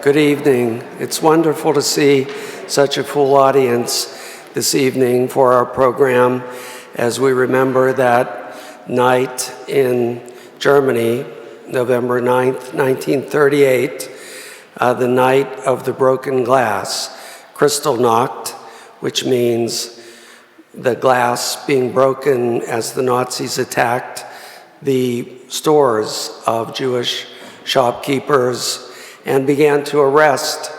Good evening. It's wonderful to see such a full audience this evening for our program as we remember that night in Germany, November 9th, 1938, the night of the broken glass, Kristallnacht, which means the glass being broken as the Nazis attacked the stores of Jewish shopkeepers and began to arrest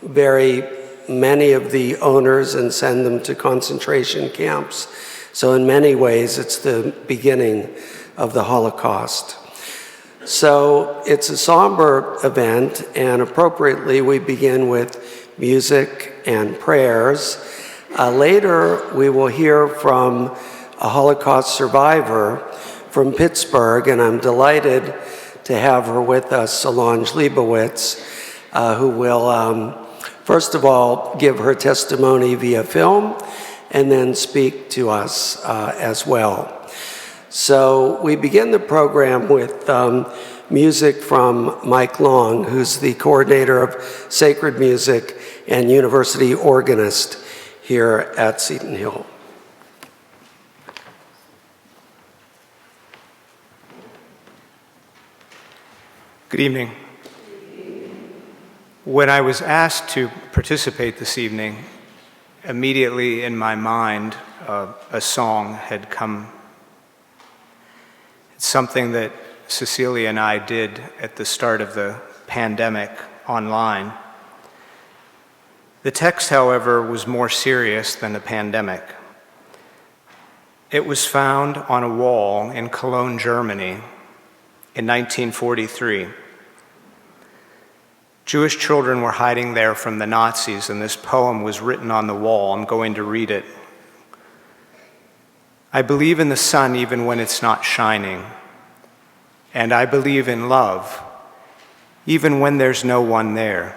very many of the owners and send them to concentration camps. So in many ways, it's the beginning of the Holocaust. So it's a somber event, and appropriately, we begin with music and prayers. Later, we will hear from a Holocaust survivor from Pittsburgh, and I'm delighted to have her with us, Solange Lebovitz, who will, first of all, give her testimony via film and then speak to us as well. So we begin the program with music from Mike Long, who's the coordinator of sacred music and university organist here at Seton Hill. Good evening. When I was asked to participate this evening, immediately in my mind, a song had come. It's something that Cecilia and I did at the start of the pandemic online. The text, however, was more serious than the pandemic. It was found on a wall in Cologne, Germany, in 1943. Jewish children were hiding there from the Nazis, and this poem was written on the wall. I'm going to read it. I believe in the sun even when it's not shining, and I believe in love even when there's no one there.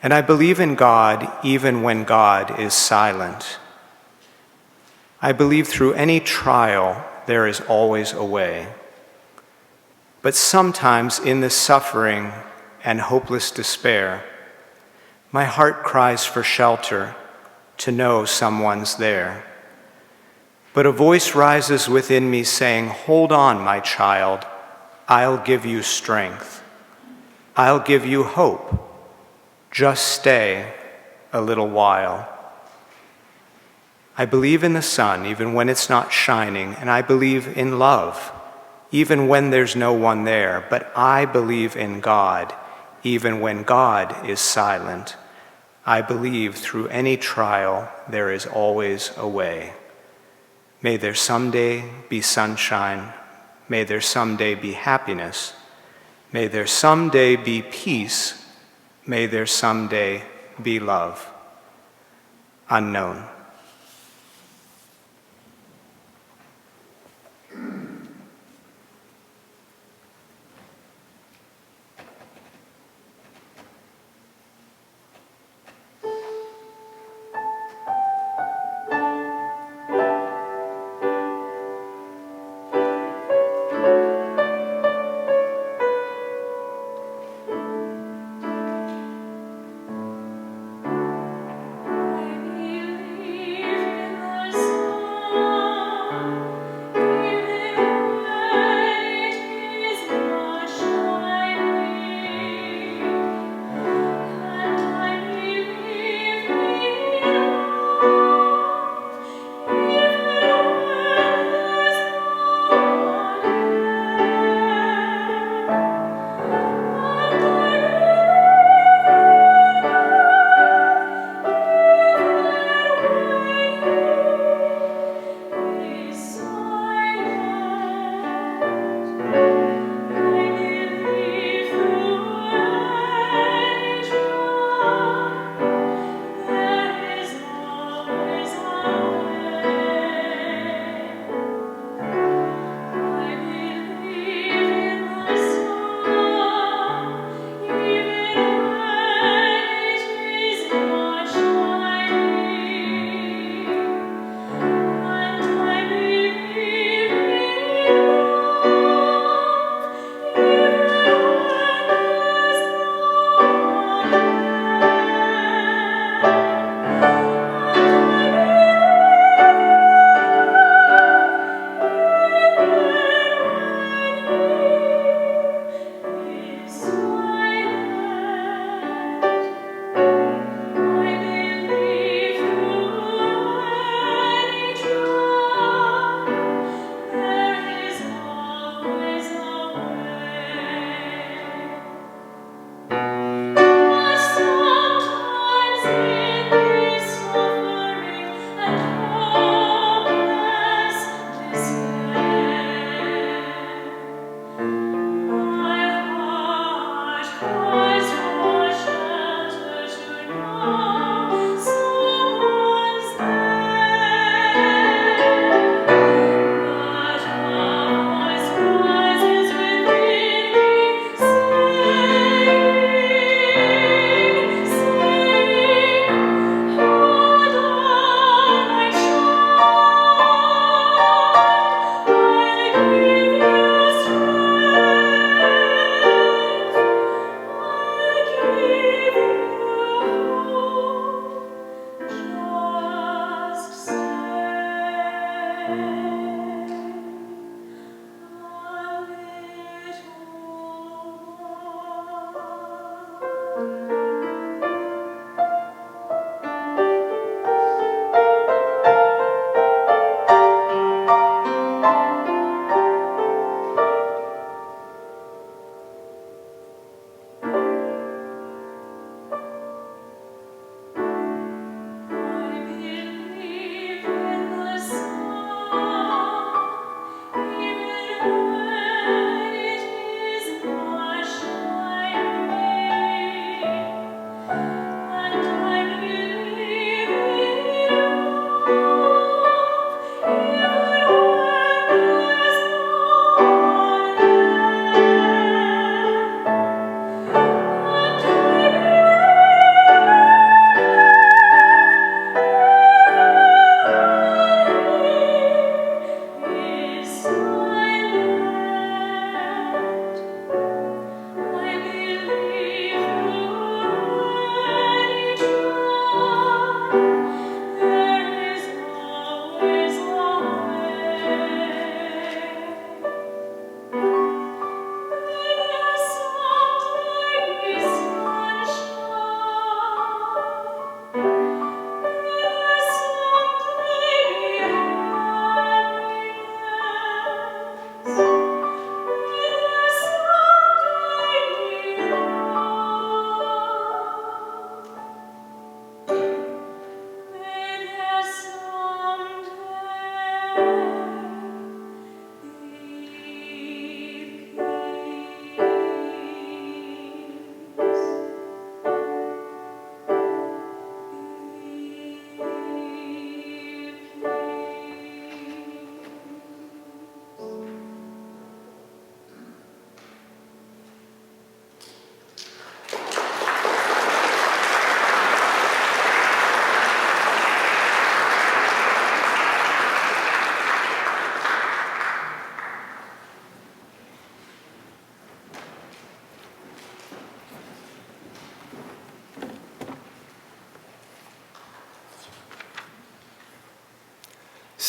And I believe in God even when God is silent. I believe through any trial there is always a way. But sometimes in the suffering and hopeless despair, my heart cries for shelter, to know someone's there. But a voice rises within me saying, hold on, my child, I'll give you strength. I'll give you hope. Just stay a little while. I believe in the sun even when it's not shining, and I believe in love even when there's no one there, but I believe in God, even when God is silent. I believe through any trial there is always a way. May there someday be sunshine. May there someday be happiness. May there someday be peace. May there someday be love. Unknown. I believe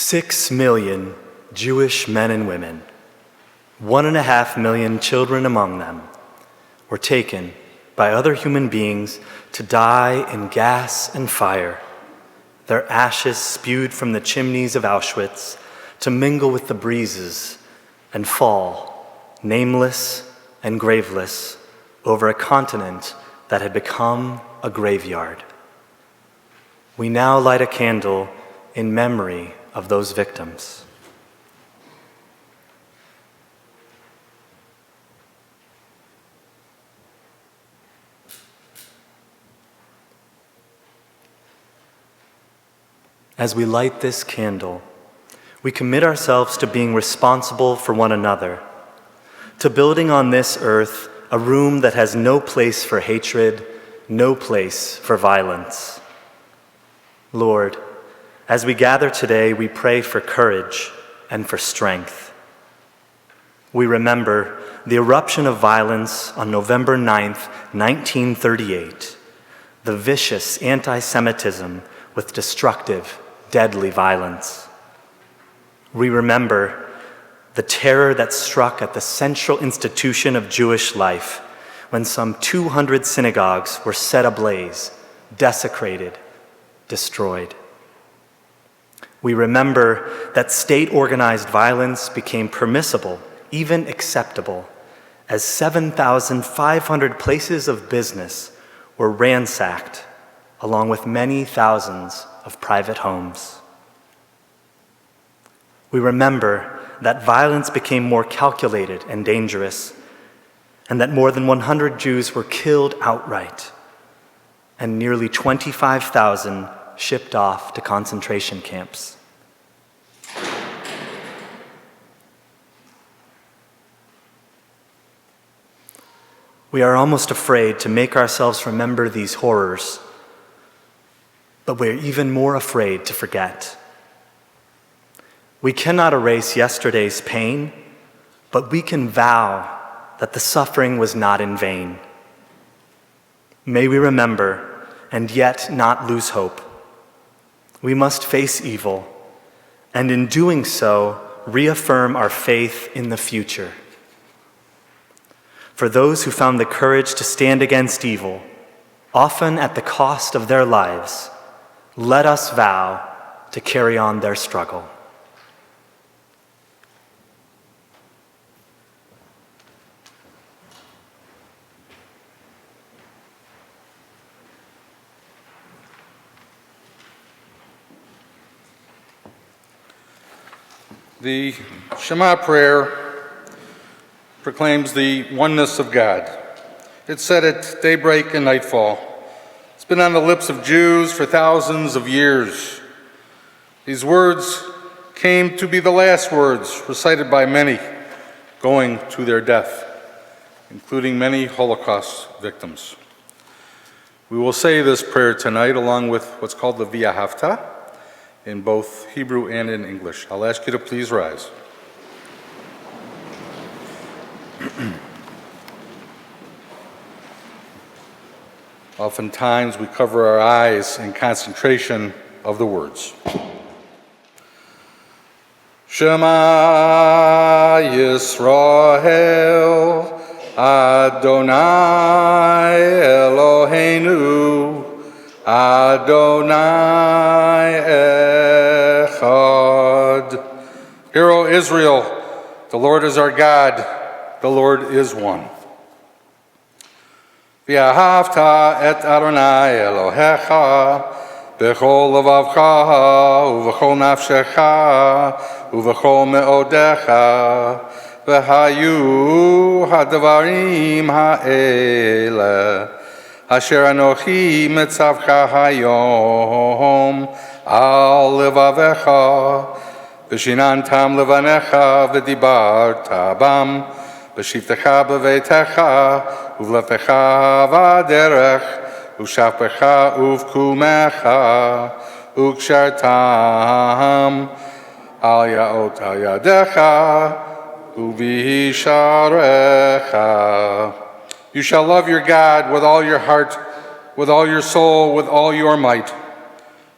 6 million Jewish men and women, 1.5 million children among them, were taken by other human beings to die in gas and fire, their ashes spewed from the chimneys of Auschwitz to mingle with the breezes and fall, nameless and graveless, over a continent that had become a graveyard. We now light a candle in memory of those victims. As we light this candle, we commit ourselves to being responsible for one another, to building on this earth a room that has no place for hatred, no place for violence. Lord, as we gather today, we pray for courage and for strength. We remember the eruption of violence on November 9th, 1938, the vicious anti-Semitism with destructive, deadly violence. We remember the terror that struck at the central institution of Jewish life when some 200 synagogues were set ablaze, desecrated, destroyed. We remember that state-organized violence became permissible, even acceptable, as 7,500 places of business were ransacked, along with many thousands of private homes. We remember that violence became more calculated and dangerous, and that more than 100 Jews were killed outright, and nearly 25,000 shipped off to concentration camps. We are almost afraid to make ourselves remember these horrors, but we're even more afraid to forget. We cannot erase yesterday's pain, but we can vow that the suffering was not in vain. May we remember and yet not lose hope. We must face evil, and in doing so, reaffirm our faith in the future. For those who found the courage to stand against evil, often at the cost of their lives, let us vow to carry on their struggle. The Shema prayer proclaims the oneness of God. It's said at daybreak and nightfall. It's been on the lips of Jews for thousands of years. These words came to be the last words recited by many going to their death, including many Holocaust victims. We will say this prayer tonight along with what's called the Via Hafta, in both Hebrew and in English. I'll ask you to please rise. Oftentimes we cover our eyes in concentration of the words. Shema Yisrael, Adonai Eloheinu, Adonai Echad. Hear, O Israel, the Lord is our God, the Lord is one. V'ahavta et Adonai Elohecha, b'chol levavcha, u'v'chol nafshecha, u'v'chol me'odecha, v'hayu hadvarim ha'ele, asher anochi mitzavcha hayom, al levavecha, v'shinantam levanecha, v'dibarta bam, v'shivtecha b'veitecha, uv'lefecha v'aderech, uv'shafpecha uv'kumecha, u'kshartam, al yaot al yadecha, uv'hisharecha. You shall love your God with all your heart, with all your soul, with all your might.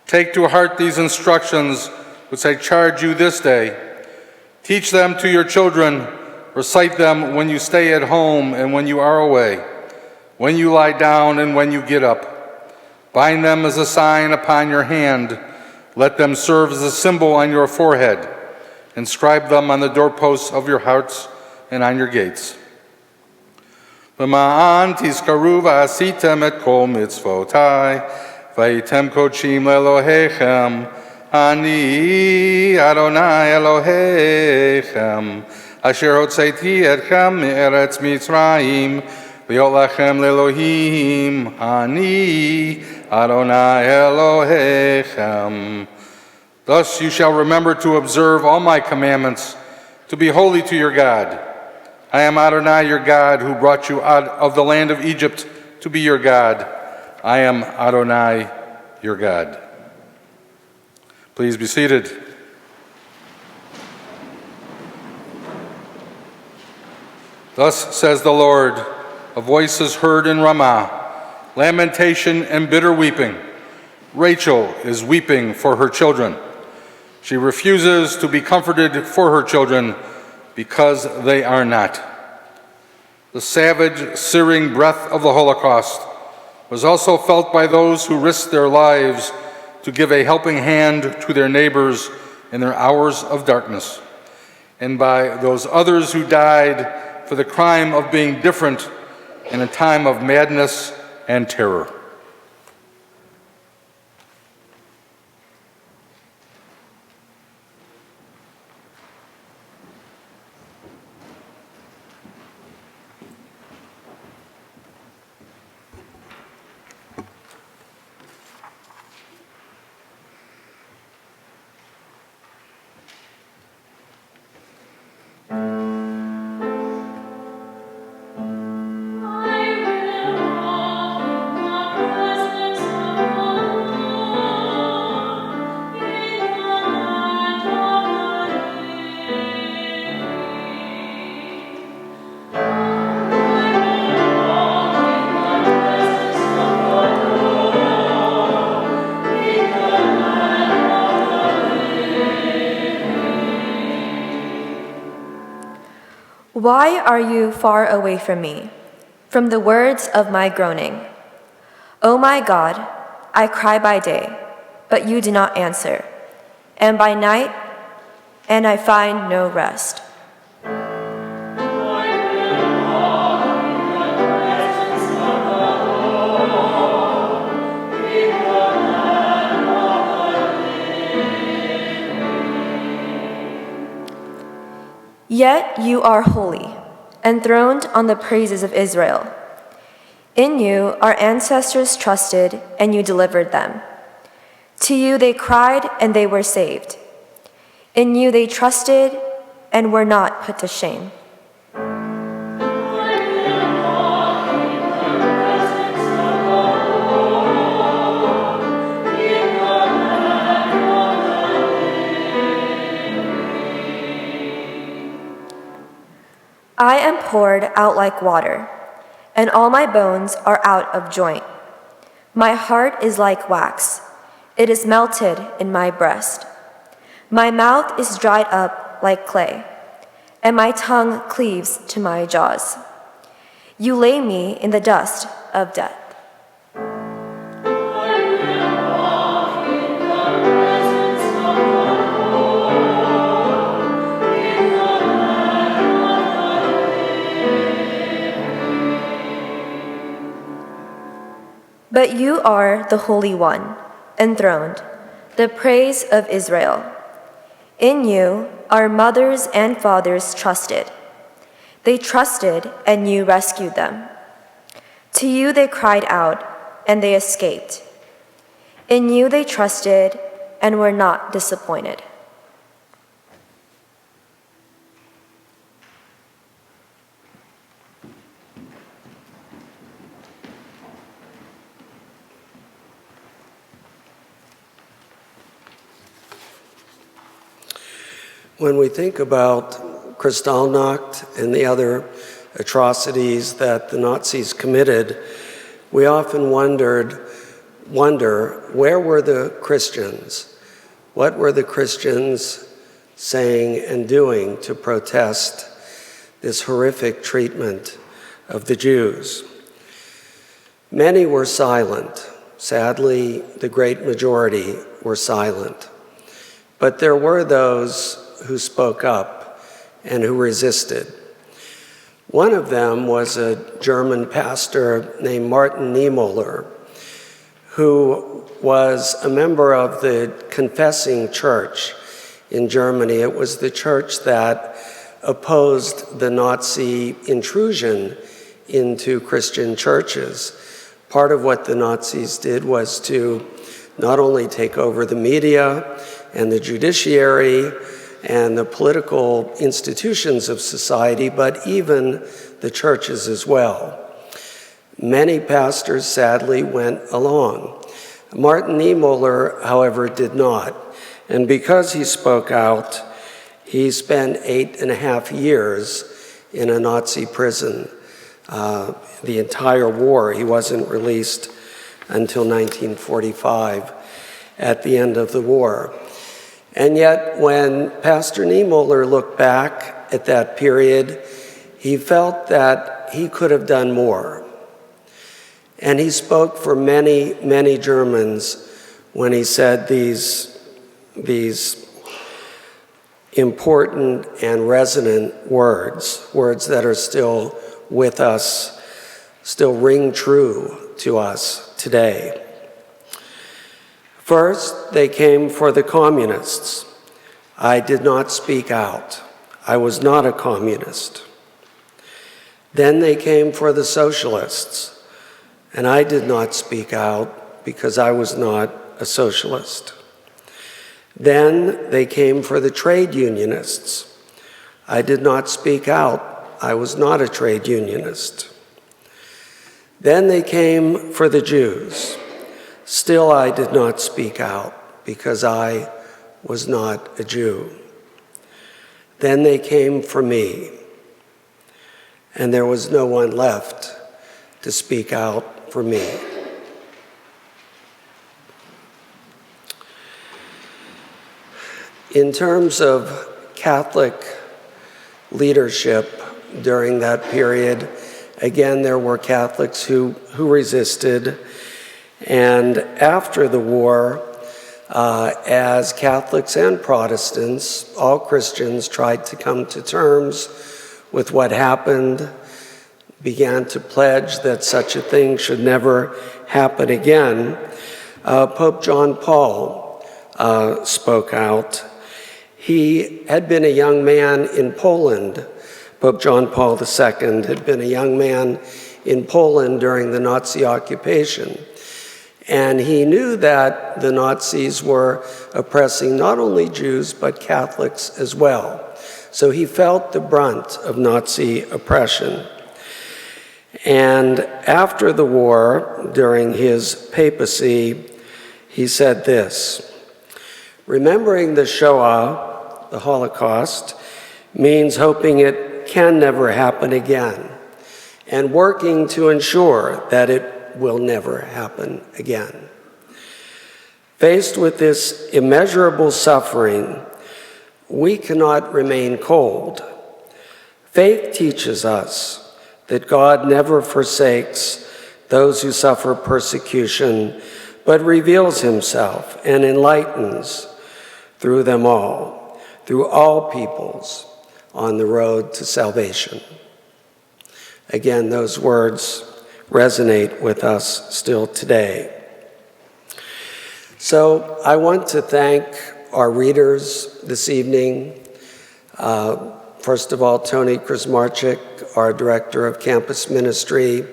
Take to heart these instructions, which I charge you this day. Teach them to your children, recite them when you stay at home and when you are away, when you lie down and when you get up. Bind them as a sign upon your hand. Let them serve as a symbol on your forehead. Inscribe them on the doorposts of your hearts and on your gates. V'ma'an tizkaru v'asitem et kol mitzvotai, v'yitem kochim le'Elohechem, ani Adonai Elohechem, asher hotzeiti etchem me'eretz Mitzrayim, v'yot lachem le'Elohim, ani Adonai Elohechem. Thus you shall remember to observe all my commandments, to be holy to your God. I am Adonai your God, who brought you out of the land of Egypt to be your God. I am Adonai your God. Please be seated. Thus says the Lord, a voice is heard in Ramah, lamentation and bitter weeping. Rachel is weeping for her children. She refuses to be comforted for her children because they are not. The savage, searing breath of the Holocaust was also felt by those who risked their lives to give a helping hand to their neighbors in their hours of darkness, and by those others who died for the crime of being different in a time of madness and terror. Why are you far away from me, from the words of my groaning? O my God, I cry by day, but you do not answer, and by night, and I find no rest. Yet you are holy, enthroned on the praises of Israel. In you our ancestors trusted, and you delivered them. To you they cried, and they were saved. In you they trusted, and were not put to shame. I am poured out like water, and all my bones are out of joint. My heart is like wax. It is melted in my breast. My mouth is dried up like clay, and my tongue cleaves to my jaws. You lay me in the dust of death. But you are the Holy One, enthroned, the praise of Israel. In you our mothers and fathers trusted. They trusted, and you rescued them. To you they cried out, and they escaped. In you they trusted, and were not disappointed. When we think about Kristallnacht and the other atrocities that the Nazis committed, we often wonder, where were the Christians What were the Christians saying and doing to protest this horrific treatment of the Jews? Many were silent. Sadly, the great majority were silent. But there were those who spoke up and who resisted. One of them was a German pastor named Martin Niemöller, who was a member of the Confessing Church in Germany. It was the church that opposed the Nazi intrusion into Christian churches. Part of what the Nazis did was to not only take over the media and the judiciary and the political institutions of society, but even the churches as well. Many pastors sadly went along. Martin Niemöller, however, did not. And because he spoke out, he spent 8.5 years in a Nazi prison. The entire war. He wasn't released until 1945 at the end of the war. And yet, when Pastor Niemöller looked back at that period, he felt that he could have done more. And he spoke for many, many Germans when he said these important and resonant words that are still with us, still ring true to us today. First, they came for the communists. I did not speak out. I was not a communist. Then they came for the socialists, and I did not speak out because I was not a socialist. Then they came for the trade unionists. I did not speak out. I was not a trade unionist. Then they came for the Jews. Still, I did not speak out because I was not a Jew. Then they came for me, and there was no one left to speak out for me. In terms of Catholic leadership during that period, again, there were Catholics who resisted. And after the war, as Catholics and Protestants, all Christians tried to come to terms with what happened, began to pledge that such a thing should never happen again. Pope John Paul spoke out. He had been a young man in Poland. Pope John Paul II had been a young man in Poland during the Nazi occupation. And he knew that the Nazis were oppressing not only Jews, but Catholics as well. So he felt the brunt of Nazi oppression. And after the war, during his papacy, he said this: remembering the Shoah, the Holocaust, means hoping it can never happen again, and working to ensure that it will never happen again. Faced with this immeasurable suffering, we cannot remain cold. Faith teaches us that God never forsakes those who suffer persecution, but reveals himself and enlightens through them all, through all peoples, on the road to salvation. Again, those words resonate with us still today. So I want to thank our readers this evening. First of all, Tony Krzmarzick, our Director of Campus Ministry,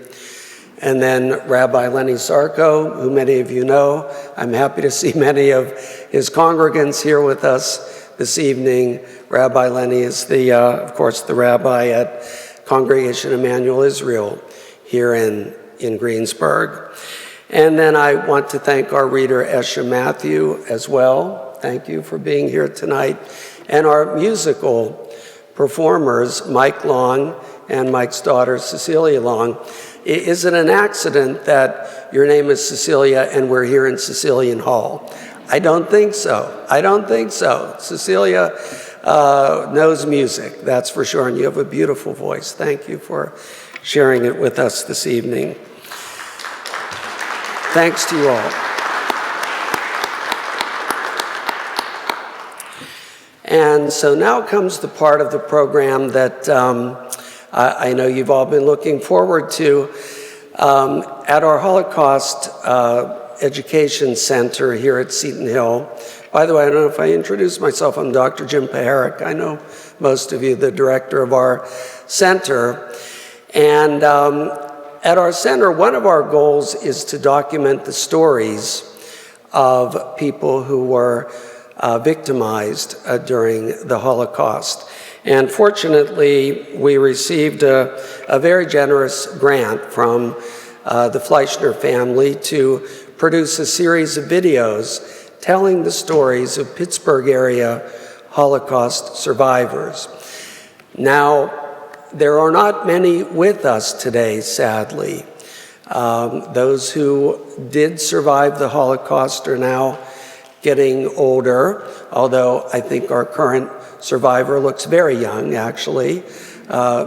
and then Rabbi Lenny Sarko, who many of you know. I'm happy to see many of his congregants here with us this evening. Rabbi Lenny is of course, the rabbi at Congregation Emanu-el Israel here in Greensburg. And then I want to thank our reader, Esha Matthew, as well. Thank you for being here tonight. And our musical performers, Mike Long and Mike's daughter, Cecilia Long. Is it an accident that your name is Cecilia and we're here in Cecilian Hall? I don't think so. I don't think so. Cecilia knows music, that's for sure, and you have a beautiful voice. Thank you for sharing it with us this evening. Thanks to you all. And so now comes the part of the program that I know you've all been looking forward to. At our Holocaust Education Center here at Seton Hill. By the way, I don't know if I introduced myself. I'm Dr. Jim Paharic. I know most of you, the director of our center. And at our center, one of our goals is to document the stories of people who were victimized during the Holocaust. And fortunately, we received a very generous grant from the Fleischner family to produce a series of videos telling the stories of Pittsburgh area Holocaust survivors. Now, there are not many with us today, sadly. Those who did survive the Holocaust are now getting older, although I think our current survivor looks very young, actually,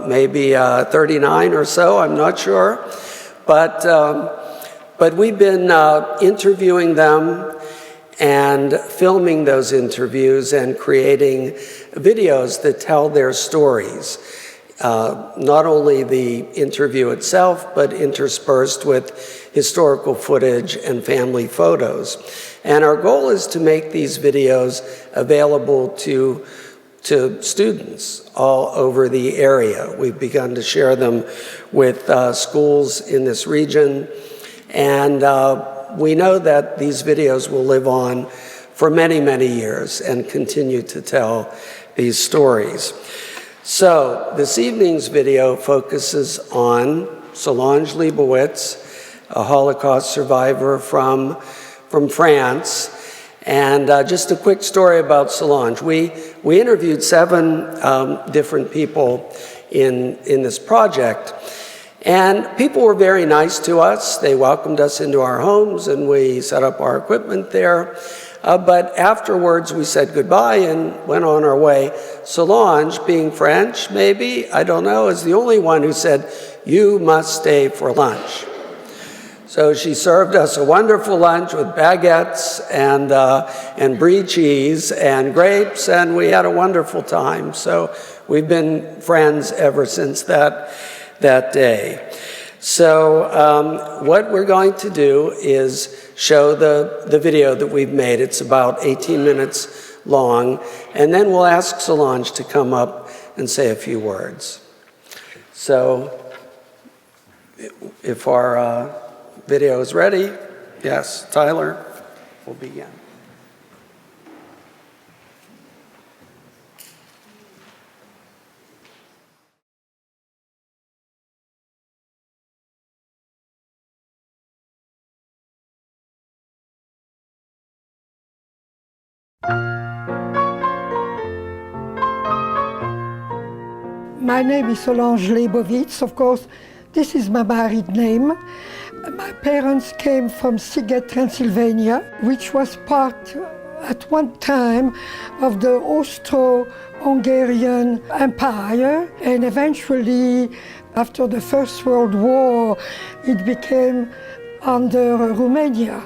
maybe 39 or so, I'm not sure. But we've been interviewing them and filming those interviews and creating videos that tell their stories. Not only the interview itself, but interspersed with historical footage and family photos. And our goal is to make these videos available to students all over the area. We've begun to share them with schools in this region, and we know that these videos will live on for many, many years and continue to tell these stories. So this evening's video focuses on Solange Lebovitz, a Holocaust survivor from France. And just a quick story about Solange. We interviewed 7 different people in this project, and people were very nice to us. They welcomed us into our homes, and we set up our equipment there. But afterwards, we said goodbye and went on our way. Solange, being French, maybe, I don't know, is the only one who said, "You must stay for lunch." So she served us a wonderful lunch with baguettes and brie cheese and grapes, and we had a wonderful time. So we've been friends ever since that day. So what we're going to do is show the video that we've made. It's about 18 minutes long, and then we'll ask Solange to come up and say a few words. So if our video is ready. Yes, Tyler, we'll begin. My name is Solange Lebovitz. Of course, this is my married name. My parents came from Sziget, Transylvania, which was part at one time of the Austro-Hungarian Empire, and eventually, after the First World War, it became under Romania.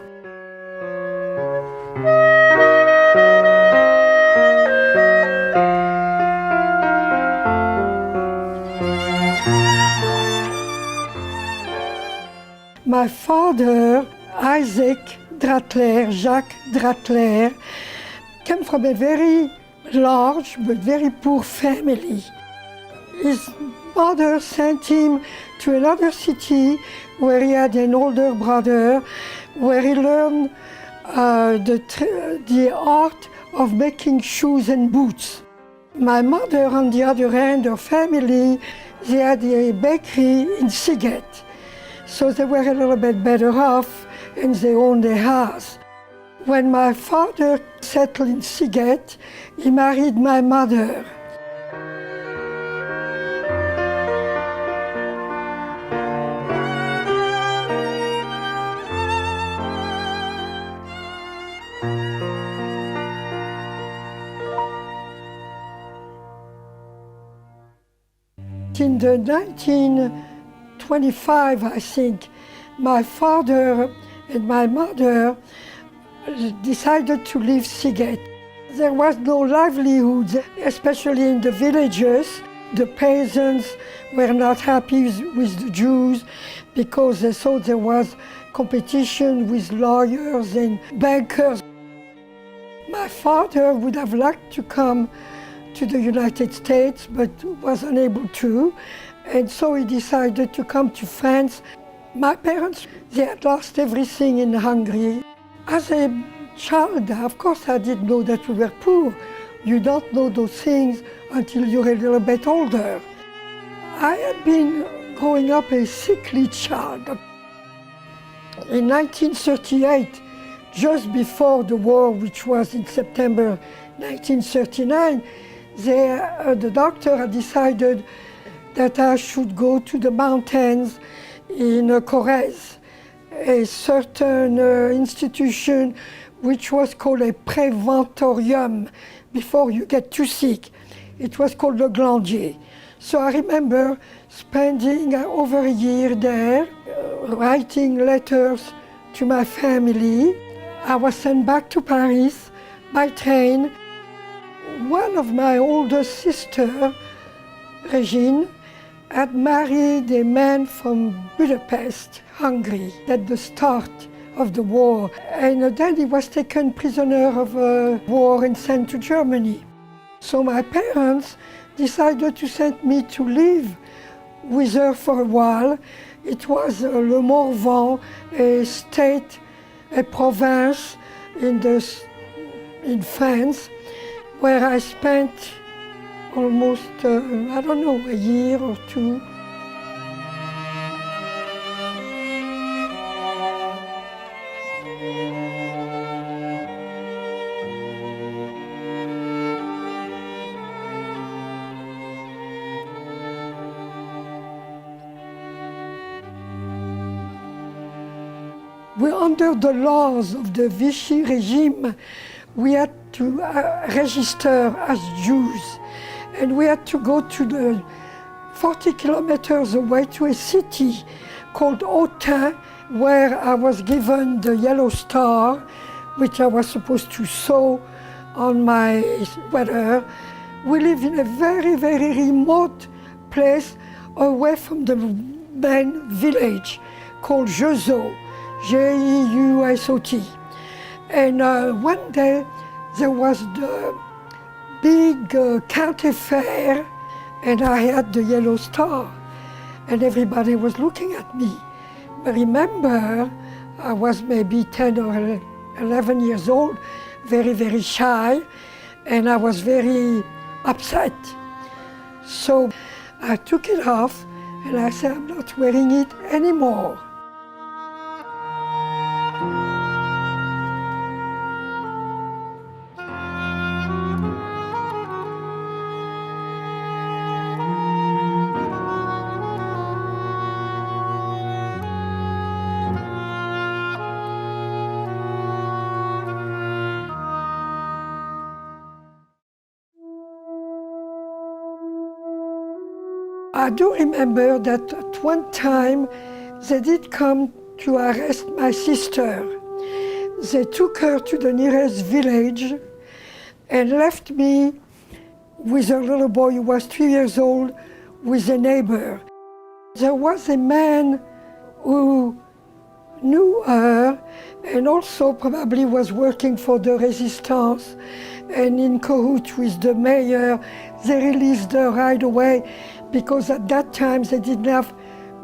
My father, Isaac Dratler, Jacques Dratler, came from a very large but very poor family. His mother sent him to another city where he had an older brother, where he learned the art of making shoes and boots. My mother, on the other hand, her family, they had a bakery in Sziget. So they were a little bit better off, and they owned a house. When my father settled in Sziget, he married my mother. In the 1925, I think, my father and my mother decided to leave Sziget. There was no livelihood, especially in the villages. The peasants were not happy with the Jews because they thought there was competition with lawyers and bankers. My father would have liked to come to the United States, but was unable to, and so he decided to come to France. My parents, they had lost everything in Hungary. As a child, of course, I didn't know that we were poor. You don't know those things until you're a little bit older. I had been growing up a sickly child. In 1938, just before the war, which was in September 1939, the doctor had decided that I should go to the mountains in Corrèze, a certain institution which was called a preventorium before you get too sick. It was called the Glandier. So I remember spending over a year there, writing letters to my family. I was sent back to Paris by train. One of my older sisters, Regine, had married a man from Budapest, Hungary, at the start of the war. And then he was taken prisoner of war and sent to Germany. So my parents decided to send me to live with her for a while. It was Le Morvan, a state, a province in France, where I spent almost, I don't know, a year or two. We're under the laws of the Vichy regime. We had to register as Jews, and we had to go to the 40 kilometers away to a city called Couterne, where I was given the yellow star, which I was supposed to sew on my sweater. We live in a very, very remote place away from the main village called Jeusot, Jeusot. And one day there was the big county fair, and I had the yellow star, and everybody was looking at me. But remember, I was maybe 10 or 11 years old, very, very shy, and I was very upset. So I took it off, and I said, I'm not wearing it anymore. I do remember that at one time they did come to arrest my sister. They took her to the nearest village and left me with a little boy who was 3 years old with a neighbor. There was a man who knew her and also probably was working for the resistance, and in cahoots with the mayor, they released her right away, because at that time they didn't have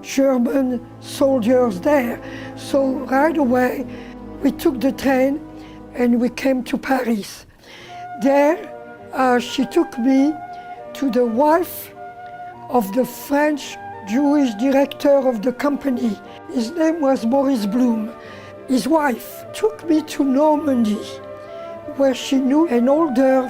German soldiers there. So right away we took the train and we came to Paris. There she took me to the wife of the French Jewish director of the company. His name was Maurice Blum. His wife took me to Normandy, where she knew an older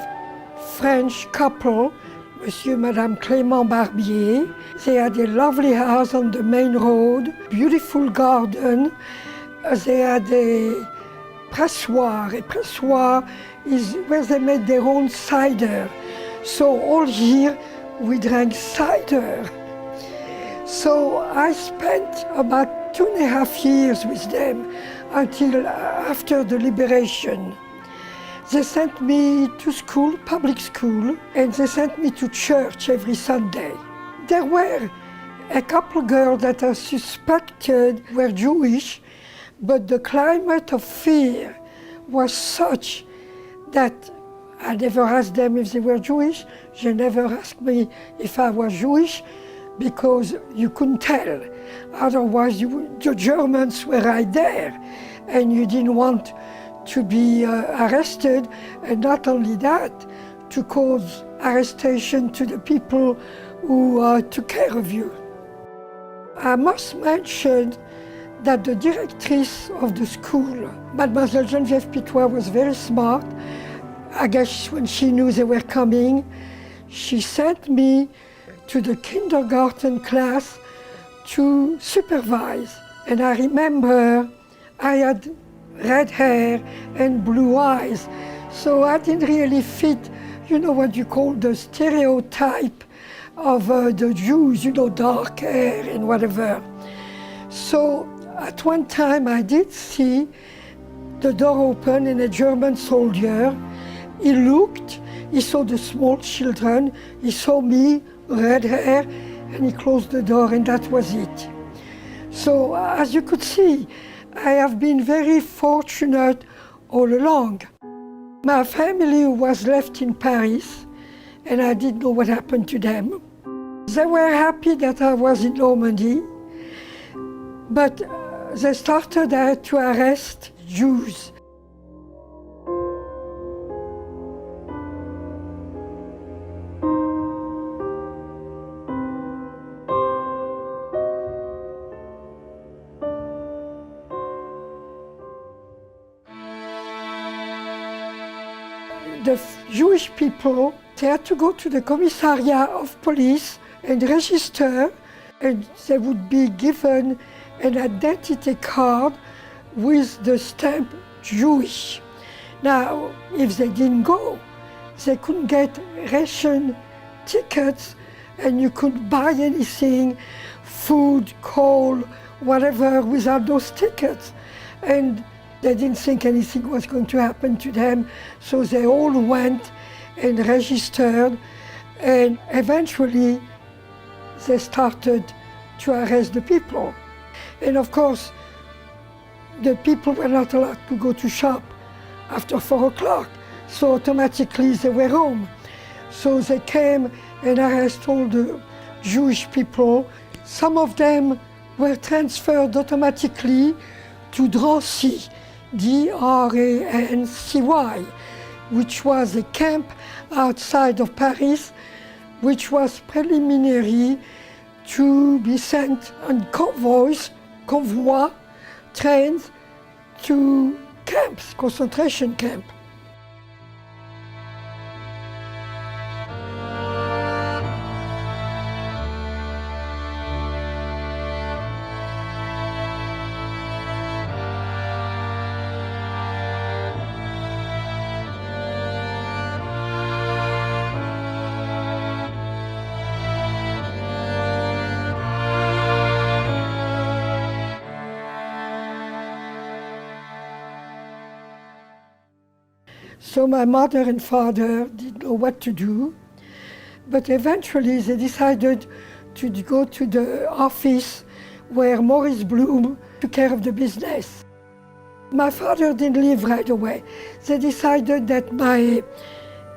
French couple, Monsieur and Madame Clément Barbier. They had a lovely house on the main road, beautiful garden. They had a pressoir. A pressoir is where they made their own cider. So all year we drank cider So I spent about 2.5 years with them until after the liberation. They sent me to school, public school, and they sent me to church every Sunday. There were a couple girls that are suspected were Jewish, but the climate of fear was such that I never asked them if they were Jewish. They never asked me if I was Jewish, because you couldn't tell. Otherwise, the Germans were right there, and you didn't want to be arrested, and not only that, to cause arrestation to the people who took care of you. I must mention that the directrice of the school, Mademoiselle Geneviève Pitois, was very smart. I guess when she knew they were coming, she sent me to the kindergarten class to supervise. And I remember I had red hair and blue eyes, so I didn't really fit, you know, what you call the stereotype of the Jews, you know, dark hair and whatever. So at one time I did see the door open and a German soldier. He looked, he saw the small children, he saw me, red hair, and he closed the door, and that was it. So as you could see, I have been very fortunate all along. My family was left in Paris, and I didn't know what happened to them. They were happy that I was in Normandy, but they started to arrest Jews. The Jewish people, they had to go to the commissariat of police and register, and they would be given an identity card with the stamp Jewish. Now, if they didn't go, they couldn't get ration tickets, and you couldn't buy anything, food, coal, whatever, without those tickets. And they didn't think anything was going to happen to them, so they all went and registered, and eventually they started to arrest the people. And of course, the people were not allowed to go to shop after 4 o'clock, so automatically they were home. So they came and arrested all the Jewish people. Some of them were transferred automatically to Drancy, D-R-A-N-C-Y, which was a camp outside of Paris, which was preliminary to be sent on convoys, trains, to camps, concentration camp. So my mother and father didn't know what to do, but eventually they decided to go to the office where Maurice Blum took care of the business. My father didn't leave right away. They decided that my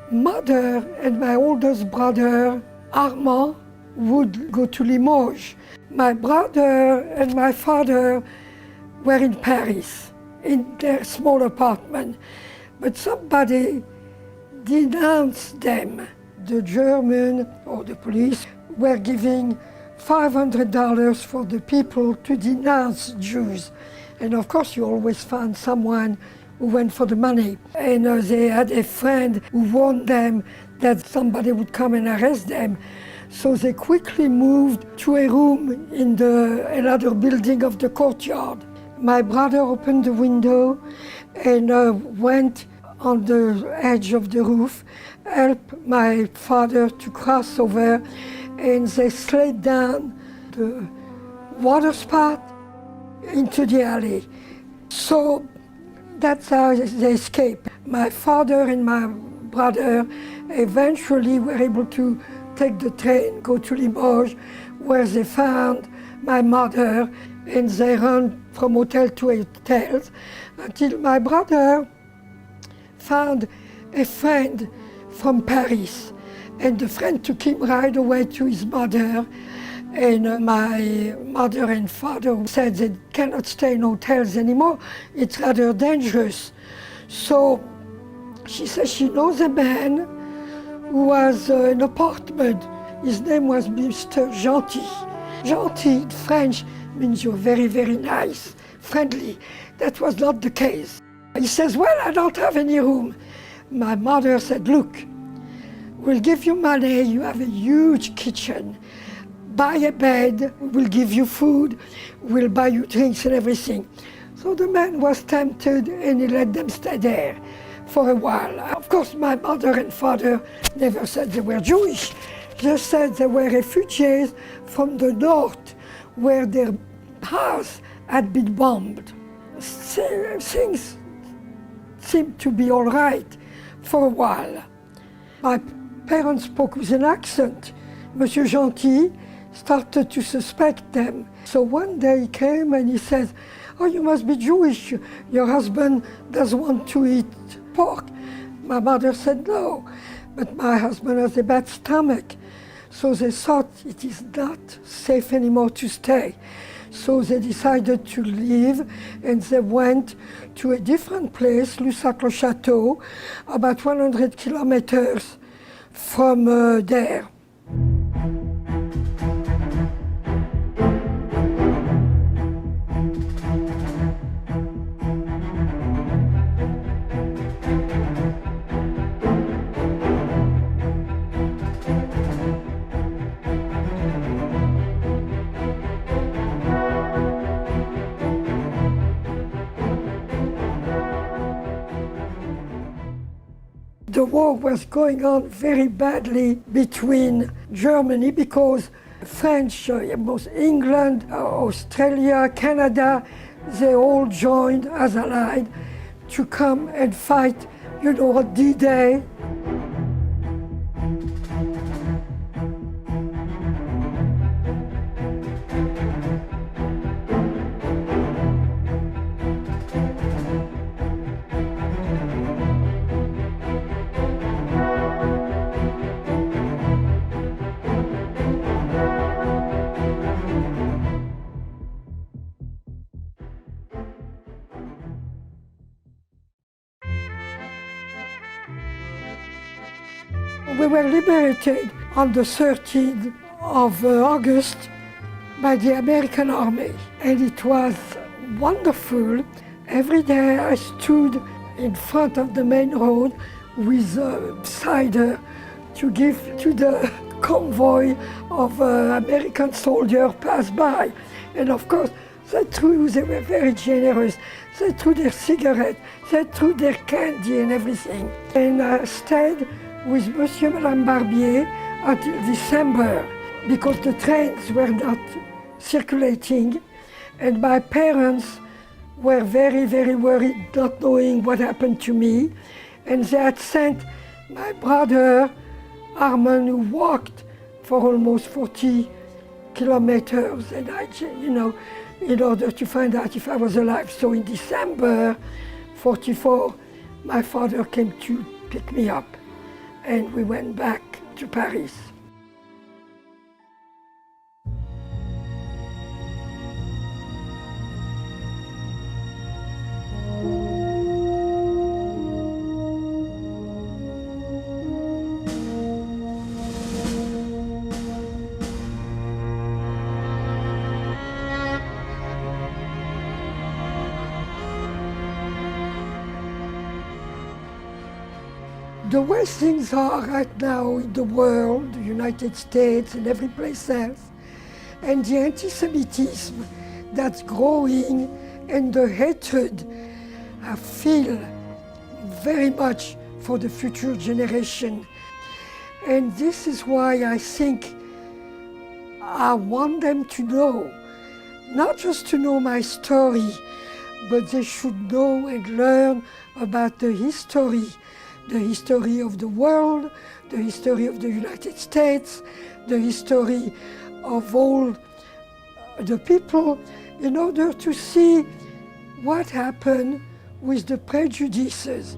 mother and my oldest brother, Armand, would go to Limoges. My brother and my father were in Paris, in their small apartment. But somebody denounced them. The German or the police were giving $500 for the people to denounce Jews. And of course, you always found someone who went for the money. And they had a friend who warned them that somebody would come and arrest them. So they quickly moved to a room in another building of the courtyard. My brother opened the window and went on the edge of the roof, helped my father to cross over, and they slid down the water spout into the alley. So that's how they escaped. My father and my brother eventually were able to take the train, go to Limoges, where they found my mother, and they ran from hotel to hotel until my brother found a friend from Paris, and the friend took him right away to his mother, and my mother and father said they cannot stay in hotels anymore, it's rather dangerous. So she says she knows a man who has an apartment. His name was Mr. Gentil. Gentil in French means you're very, very nice, friendly. That was not the case. He says, well, I don't have any room. My mother said, look, we'll give you money, you have a huge kitchen. Buy a bed, we'll give you food, we'll buy you drinks and everything. So the man was tempted and he let them stay there for a while. Of course, my mother and father never said they were Jewish, just said they were refugees from the north where their house had been bombed. Things seemed to be all right for a while. My parents spoke with an accent. Monsieur Gentil started to suspect them. So one day he came and he said, oh, you must be Jewish. Your husband doesn't want to eat pork. My mother said no, but my husband has a bad stomach. So they thought it is not safe anymore to stay. So they decided to leave and they went to a different place, Lussac-le-Château, about 100 kilometers from there. The war was going on very badly between Germany because French, most England, Australia, Canada, they all joined as allied to come and fight, on D-Day. We were liberated on the 13th of August by the American Army, and it was wonderful. Every day I stood in front of the main road with cider to give to the convoy of American soldiers pass by. And of course, they were very generous. They threw their cigarettes, they threw their candy and everything. And I stayed with Monsieur and Madame Barbier until December because the trains were not circulating and my parents were very, very worried, not knowing what happened to me. And they had sent my brother, Armand, who walked for almost 40 kilometers, and in order to find out if I was alive. So in December 44, my father came to pick me up. And we went back to Paris. The way things are right now in the world, the United States and every place else, and the anti-Semitism that's growing and the hatred, I feel very much for the future generation. And this is why I think I want them to know, not just to know my story, but they should know and learn about the history of the world, the history of the United States, the history of all the people, in order to see what happened with the prejudices.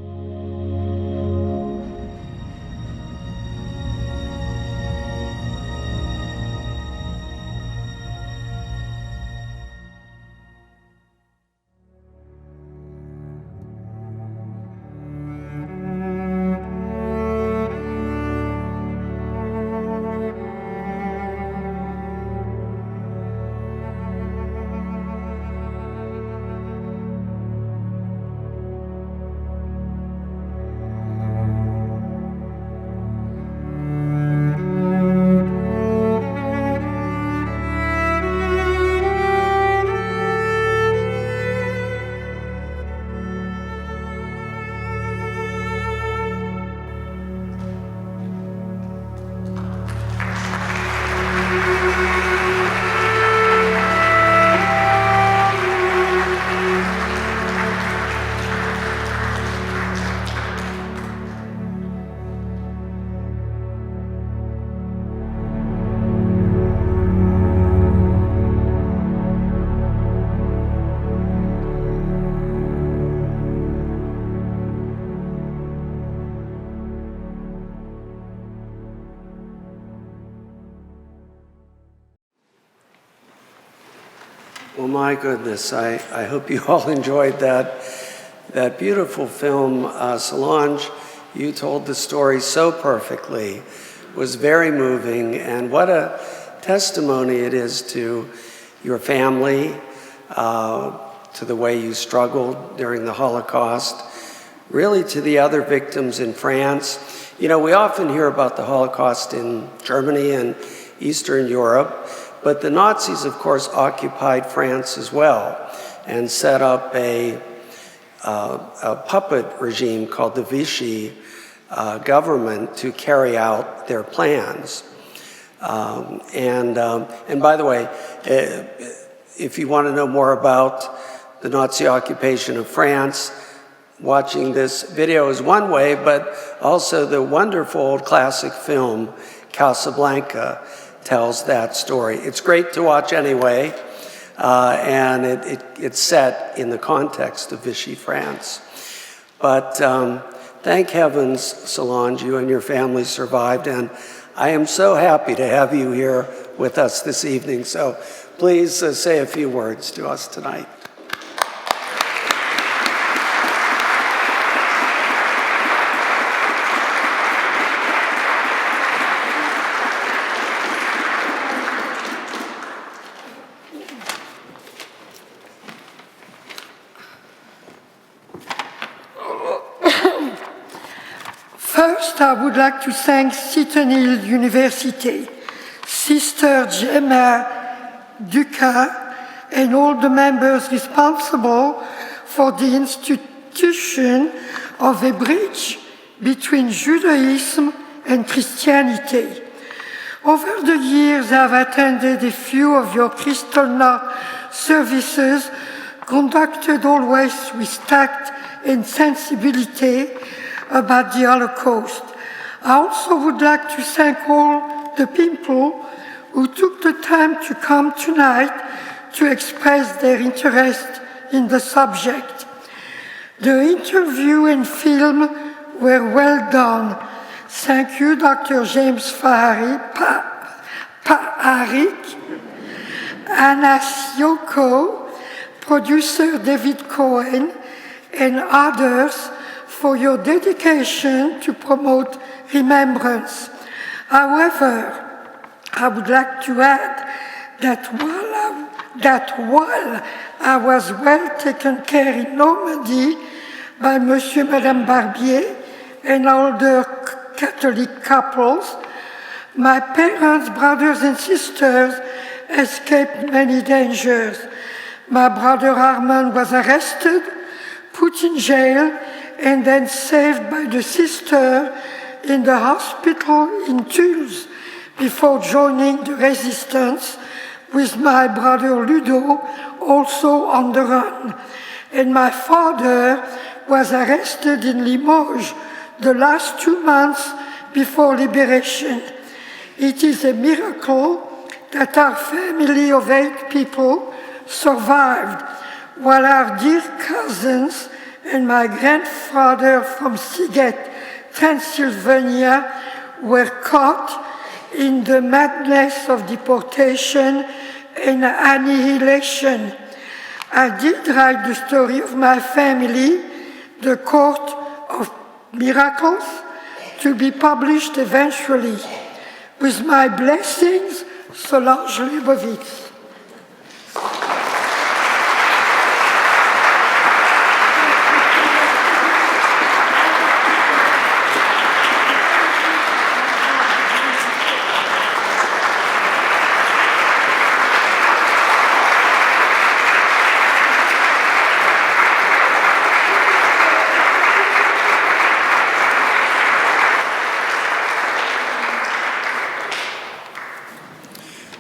Well, my goodness, I hope you all enjoyed that beautiful film. Solange, you told the story so perfectly. It was very moving, and what a testimony it is to your family, to the way you struggled during the Holocaust, really to the other victims in France. You know, we often hear about the Holocaust in Germany and Eastern Europe, but the Nazis, of course, occupied France as well and set up a puppet regime called the Vichy government to carry out their plans. And by the way, if you want to know more about the Nazi occupation of France, watching this video is one way, but also the wonderful old classic film, Casablanca, tells that story. It's great to watch anyway, and it's set in the context of Vichy France. But thank heavens, Solange, you and your family survived, and I am so happy to have you here with us this evening. So please say a few words to us tonight. First, I would like to thank Seton University, Sister Gemma Duca, and all the members responsible for the institution of a bridge between Judaism and Christianity. Over the years, I've attended a few of your Kristallnacht services, conducted always with tact and sensibility about the Holocaust. I also would like to thank all the people who took the time to come tonight to express their interest in the subject. The interview and film were well done. Thank you, Dr. James Paharik, Anna Sioko, producer David Cohen, and others for your dedication to promote remembrance. However, I would like to add that while I was well taken care in Normandy by Monsieur and Madame Barbier and older Catholic couples, my parents, brothers and sisters escaped many dangers. My brother Armand was arrested, put in jail, and then saved by the sister in the hospital in Toulouse. before joining the resistance with my brother Ludo, also on the run. And my father was arrested in Limoges the last 2 months before liberation. It is a miracle that our family of 8 people survived, while our dear cousins and my grandfather from Siget, Transylvania, were caught in the madness of deportation and annihilation. I did write the story of my family, The Court of Miracles, to be published eventually. With my blessings, Solange Lebovitz.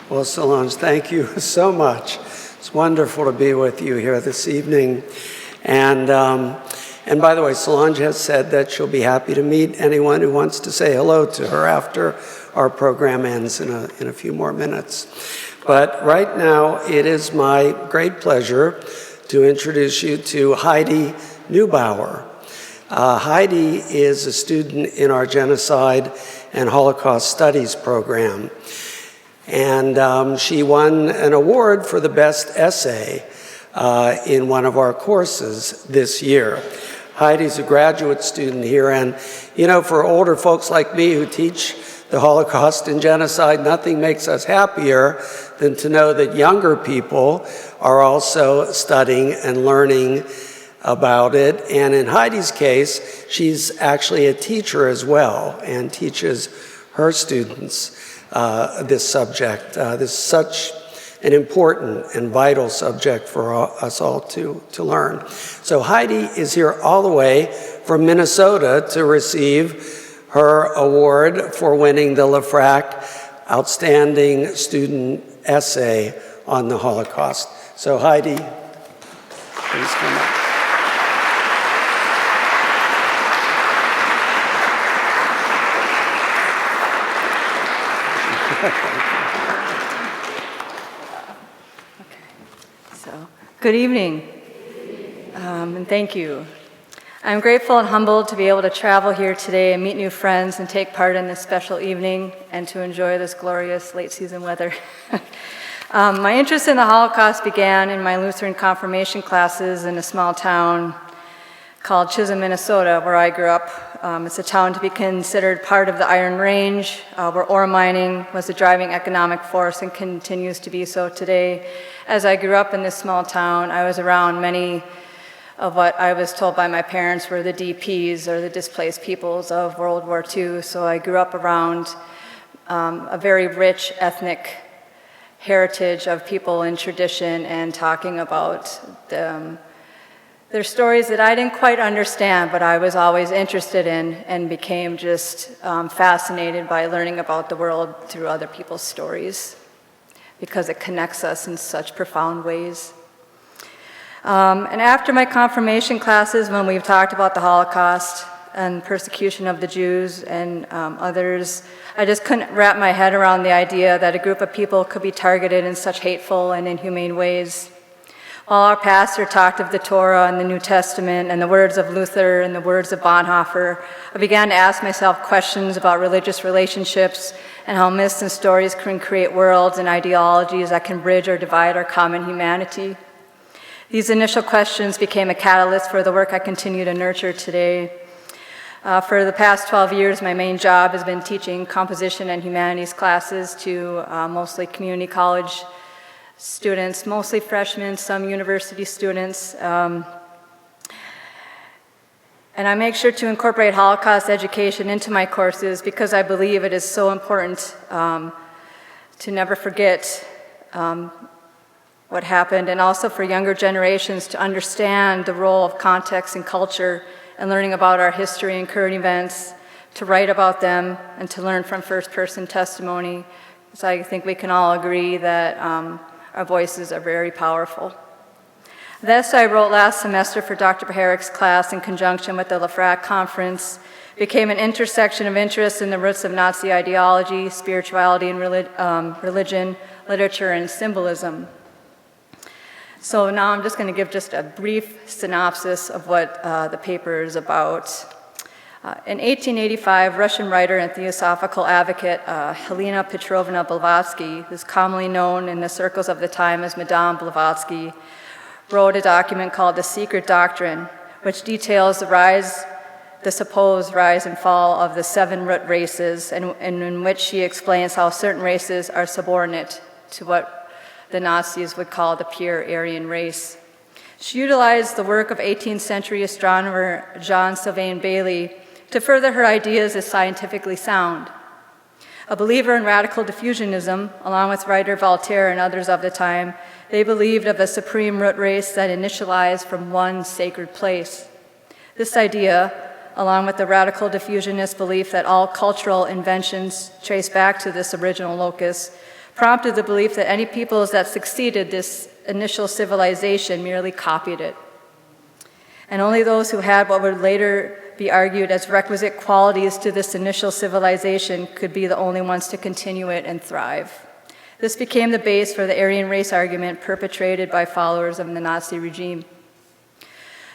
Well, Solange, thank you so much. It's wonderful to be with you here this evening. And by the way, Solange has said that she'll be happy to meet anyone who wants to say hello to her after our program ends in a few more minutes. But right now, it is my great pleasure to introduce you to Heidi Neubauer. Heidi is a student in our Genocide and Holocaust Studies program. And she won an award for the best essay in one of our courses this year. Heidi's a graduate student here, and you know, for older folks like me who teach the Holocaust and genocide, nothing makes us happier than to know that younger people are also studying and learning about it. And in Heidi's case, she's actually a teacher as well and teaches her students this subject. This is such an important and vital subject for us all to learn. So Heidi is here all the way from Minnesota to receive her award for winning the LaFrac Outstanding Student Essay on the Holocaust. So Heidi, please come up. Good evening, and thank you. I'm grateful and humbled to be able to travel here today and meet new friends and take part in this special evening and to enjoy this glorious late season weather. My interest in the Holocaust began in my Lutheran confirmation classes in a small town called Chisholm, Minnesota, where I grew up. It's a town to be considered part of the Iron Range, where ore mining was the driving economic force and continues to be so today. As I grew up in this small town, I was around many of what I was told by my parents were the DPs, or the displaced peoples of World War II. So I grew up around a very rich ethnic heritage of people in tradition and talking about their stories that I didn't quite understand, but I was always interested in and became just fascinated by learning about the world through other people's stories, because it connects us in such profound ways. And after my confirmation classes, when we've talked about the Holocaust and persecution of the Jews and others, I just couldn't wrap my head around the idea that a group of people could be targeted in such hateful and inhumane ways. While our pastor talked of the Torah and the New Testament and the words of Luther and the words of Bonhoeffer, I began to ask myself questions about religious relationships and how myths and stories can create worlds and ideologies that can bridge or divide our common humanity. These initial questions became a catalyst for the work I continue to nurture today. For the past 12 years, my main job has been teaching composition and humanities classes to mostly community college students, mostly freshmen, some university students. And I make sure to incorporate Holocaust education into my courses because I believe it is so important to never forget what happened, and also for younger generations to understand the role of context and culture and learning about our history and current events to write about them, and to learn from first-person testimony. So I think we can all agree that our voices are very powerful. The essay I wrote last semester for Dr. Beharick's class in conjunction with the Lafrac Conference became an intersection of interest in the roots of Nazi ideology, spirituality, and religion, literature, and symbolism. So now I'm just going to give just a brief synopsis of what the paper is about. In 1885, Russian writer and theosophical advocate Helena Petrovna Blavatsky, who's commonly known in the circles of the time as Madame Blavatsky, wrote a document called The Secret Doctrine, which details the supposed rise and fall of the 7 root races, and in which she explains how certain races are subordinate to what the Nazis would call the pure Aryan race. She utilized the work of 18th century astronomer John Sylvain Bailey to further her ideas as scientifically sound. A believer in radical diffusionism, along with writer Voltaire and others of the time, they believed of a supreme root race that initialized from one sacred place. This idea, along with the radical diffusionist belief that all cultural inventions trace back to this original locus, prompted the belief that any peoples that succeeded this initial civilization merely copied it. And only those who had what would later be argued as requisite qualities to this initial civilization could be the only ones to continue it and thrive. This became the base for the Aryan race argument perpetrated by followers of the Nazi regime.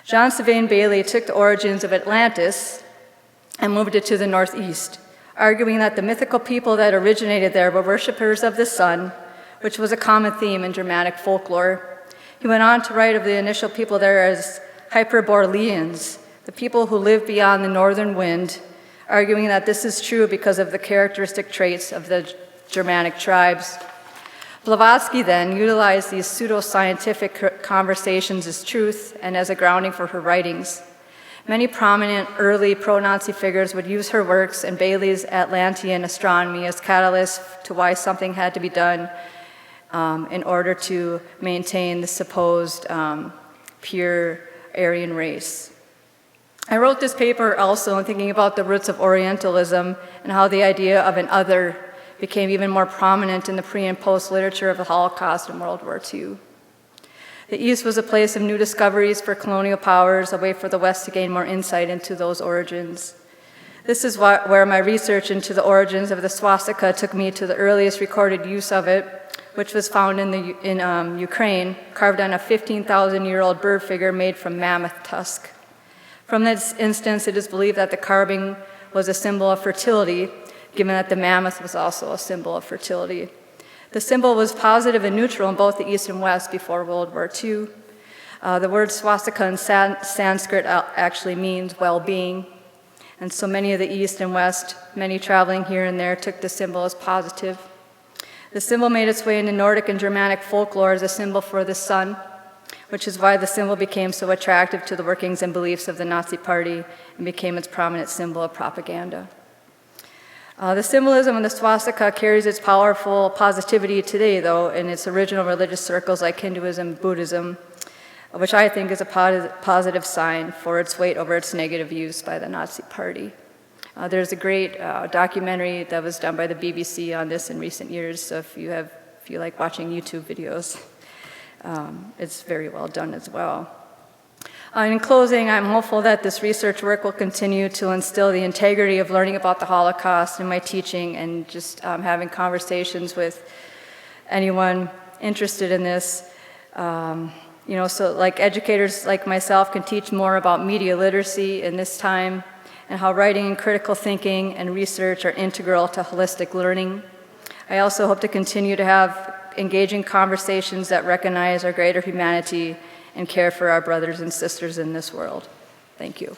John Sylvain Bailey took the origins of Atlantis and moved it to the northeast, arguing that the mythical people that originated there were worshippers of the sun, which was a common theme in Germanic folklore. He went on to write of the initial people there as Hyperboreans, the people who live beyond the northern wind, arguing that this is true because of the characteristic traits of the Germanic tribes. Blavatsky then utilized these pseudo-scientific conversations as truth and as a grounding for her writings. Many prominent early pro-Nazi figures would use her works and Bailey's Atlantean astronomy as catalysts to why something had to be done in order to maintain the supposed pure Aryan race. I wrote this paper also in thinking about the roots of Orientalism and how the idea of an other became even more prominent in the pre- and post-literature of the Holocaust and World War II. The East was a place of new discoveries for colonial powers, a way for the West to gain more insight into those origins. This is where my research into the origins of the swastika took me to the earliest recorded use of it, which was found in Ukraine, carved on a 15,000-year-old bird figure made from mammoth tusk. From this instance, it is believed that the carving was a symbol of fertility, given that the mammoth was also a symbol of fertility. The symbol was positive and neutral in both the East and West before World War II. The word swastika in Sanskrit actually means well-being, and so many of the East and West, many traveling here and there, took the symbol as positive. The symbol made its way into Nordic and Germanic folklore as a symbol for the sun, which is why the symbol became so attractive to the workings and beliefs of the Nazi Party and became its prominent symbol of propaganda. The symbolism of the swastika carries its powerful positivity today, though, in its original religious circles like Hinduism and Buddhism, which I think is a positive sign for its weight over its negative use by the Nazi Party. There's a great documentary that was done by the BBC on this in recent years, so if you like watching YouTube videos, it's very well done as well. In closing, I'm hopeful that this research work will continue to instill the integrity of learning about the Holocaust in my teaching and just having conversations with anyone interested in this. So like educators like myself can teach more about media literacy in this time and how writing and critical thinking and research are integral to holistic learning. I also hope to continue to have engaging conversations that recognize our greater humanity and care for our brothers and sisters in this world. Thank you.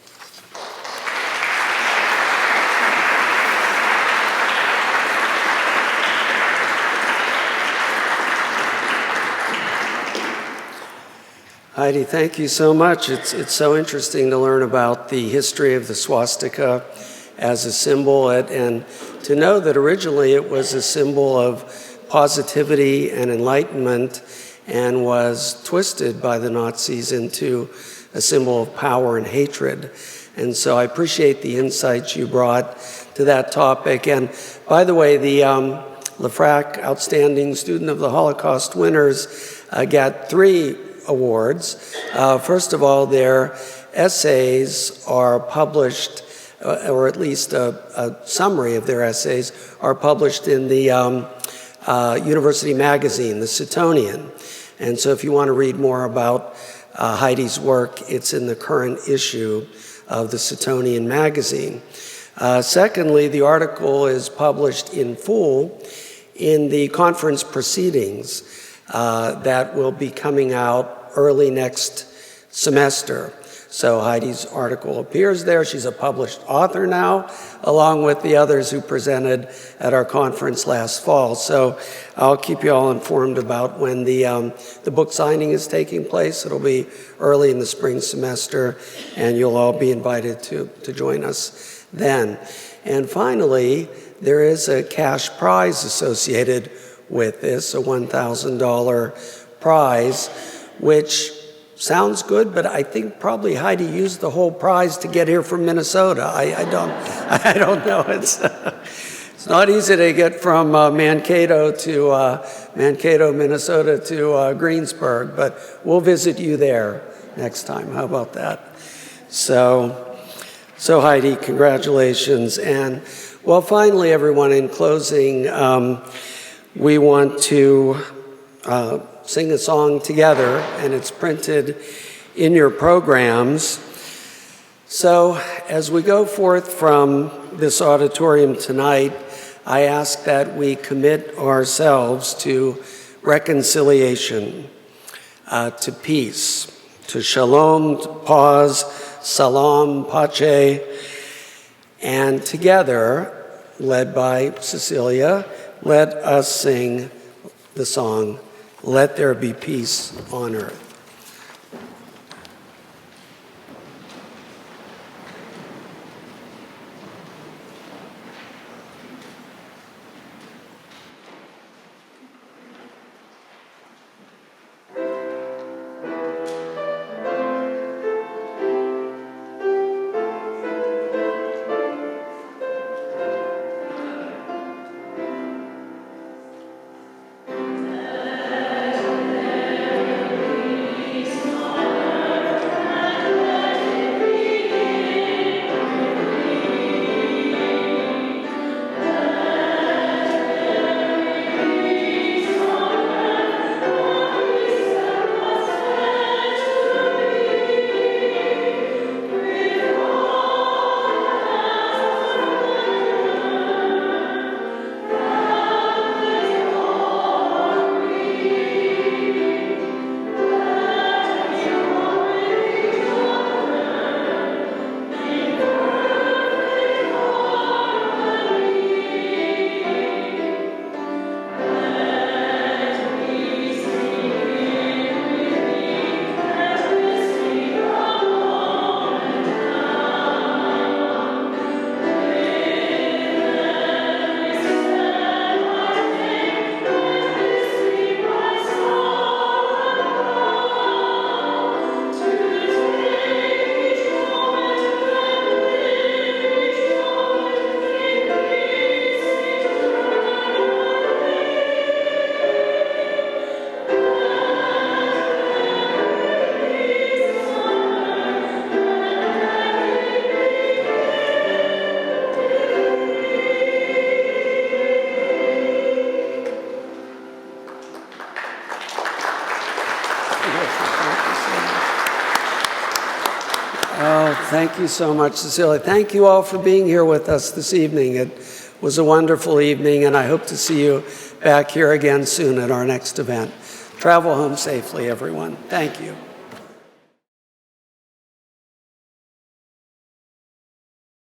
Heidi, thank you so much. It's so interesting to learn about the history of the swastika as a symbol and to know that originally it was a symbol of positivity and enlightenment and was twisted by the Nazis into a symbol of power and hatred. And so I appreciate the insights you brought to that topic. And by the way, the Lefrak Outstanding Student of the Holocaust winners got 3 awards. First of all, their essays are published, or at least a summary of their essays are published in the university magazine, the Setonian. And so if you want to read more about Heidi's work, it's in the current issue of the Setonian magazine. Secondly, the article is published in full in the conference proceedings that will be coming out early next semester. So Heidi's article appears there. She's a published author now, along with the others who presented at our conference last fall. So I'll keep you all informed about when the book signing is taking place. It'll be early in the spring semester, and you'll all be invited to join us then. And finally, there is a cash prize associated with this, a $1,000 prize, which sounds good, but I think probably Heidi used the whole prize to get here from Minnesota. I don't know. It's not easy to get from Mankato, Minnesota to Greensburg, but we'll visit you there next time. How about that? So Heidi, congratulations. And well, finally, everyone, in closing, we want to sing a song together, and it's printed in your programs. So as we go forth from this auditorium tonight, I ask that we commit ourselves to reconciliation, to peace, to shalom, to pause, salam, pace, and together, led by Cecilia, let us sing the song, "Let There Be Peace on Earth." Thank you so much, Cecilia. Thank you all for being here with us this evening. It was a wonderful evening, and I hope to see you back here again soon at our next event. Travel home safely, everyone. Thank you.